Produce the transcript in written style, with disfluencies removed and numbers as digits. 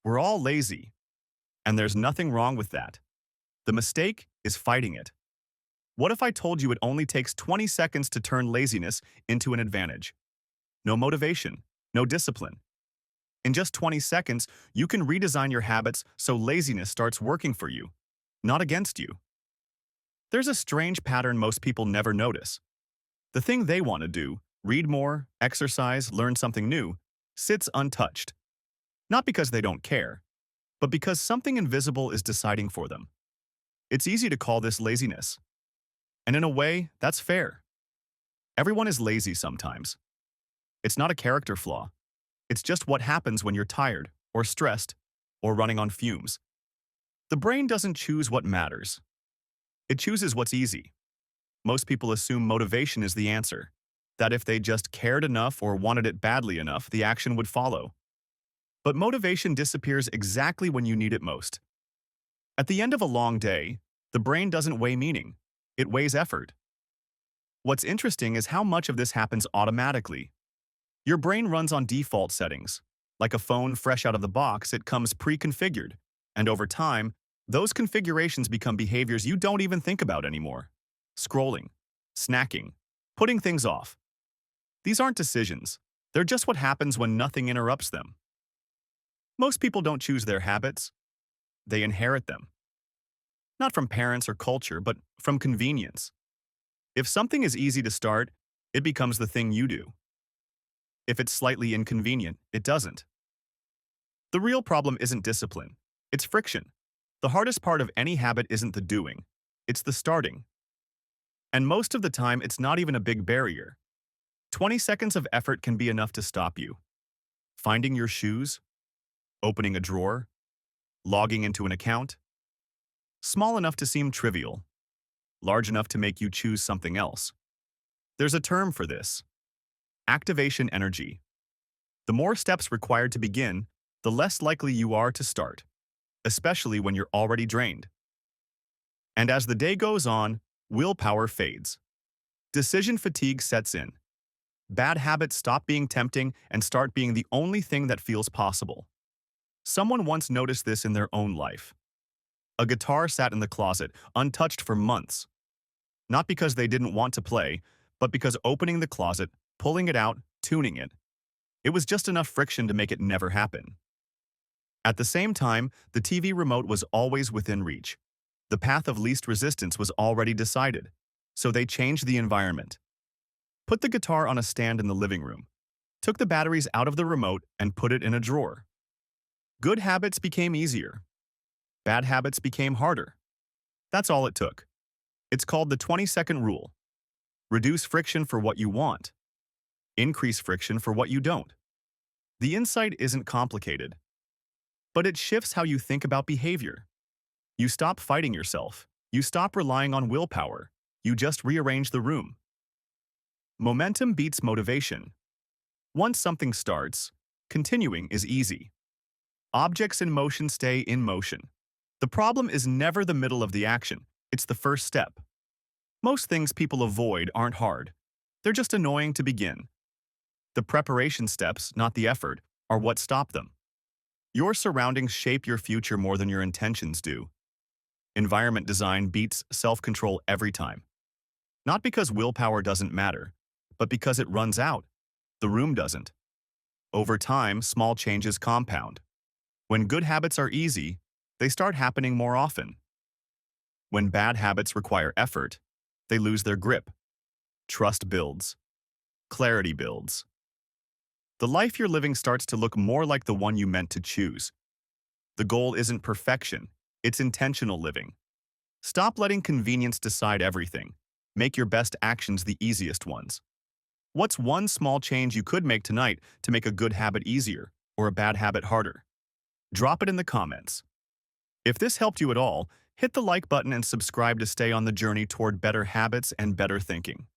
We're all lazy, and there's nothing wrong with that. The mistake is fighting it. What if I told you it only takes 20 seconds to turn laziness into an advantage? No motivation, no discipline. In just 20 seconds, you can redesign your habits so laziness starts working for you, not against you. There's a strange pattern most people never notice. The thing they want to do, read more, exercise, learn something new, sits untouched. Not because they don't care, but because something invisible is deciding for them. It's easy to call this laziness. And in a way, that's fair. Everyone is lazy sometimes. It's not a character flaw. It's just what happens when you're tired, or stressed, or running on fumes. The brain doesn't choose what matters. It chooses what's easy. Most people assume motivation is the answer, that if they just cared enough or wanted it badly enough, the action would follow. But motivation disappears exactly when you need it most. At the end of a long day, the brain doesn't weigh meaning. It weighs effort. What's interesting is how much of this happens automatically. Your brain runs on default settings. Like a phone fresh out of the box, it comes pre-configured. And over time, those configurations become behaviors you don't even think about anymore. Scrolling, snacking, putting things off. These aren't decisions. They're just what happens when nothing interrupts them. Most people don't choose their habits. They inherit them. Not from parents or culture, but from convenience. If something is easy to start, it becomes the thing you do. If it's slightly inconvenient, it doesn't. The real problem isn't discipline. It's friction. The hardest part of any habit isn't the doing. It's the starting. And most of the time, it's not even a big barrier. 20 seconds of effort can be enough to stop you. Finding your shoes, opening a drawer, logging into an account. Small enough to seem trivial, large enough to make you choose something else. There's a term for this: activation energy. The more steps required to begin, the less likely you are to start, especially when you're already drained. And as the day goes on, willpower fades. Decision fatigue sets in. Bad habits stop being tempting and start being the only thing that feels possible. Someone once noticed this in their own life. A guitar sat in the closet, untouched for months. Not because they didn't want to play, but because opening the closet, pulling it out, tuning it, it was just enough friction to make it never happen. At the same time, the TV remote was always within reach. The path of least resistance was already decided, so they changed the environment. Put the guitar on a stand in the living room, took the batteries out of the remote and put it in a drawer. Good habits became easier. Bad habits became harder. That's all it took. It's called the 20-second rule. Reduce friction for what you want. Increase friction for what you don't. The insight isn't complicated, but it shifts how you think about behavior. You stop fighting yourself. You stop relying on willpower. You just rearrange the room. Momentum beats motivation. Once something starts, continuing is easy. Objects in motion stay in motion. The problem is never the middle of the action. It's the first step. Most things people avoid aren't hard. They're just annoying to begin. The preparation steps, not the effort, are what stop them. Your surroundings shape your future more than your intentions do. Environment design beats self-control every time. Not because willpower doesn't matter, but because it runs out. The room doesn't. Over time, small changes compound. When good habits are easy, they start happening more often. When bad habits require effort, they lose their grip. Trust builds. Clarity builds. The life you're living starts to look more like the one you meant to choose. The goal isn't perfection, it's intentional living. Stop letting convenience decide everything. Make your best actions the easiest ones. What's one small change you could make tonight to make a good habit easier or a bad habit harder? Drop it in the comments. If this helped you at all, hit the like button and subscribe to stay on the journey toward better habits and better thinking.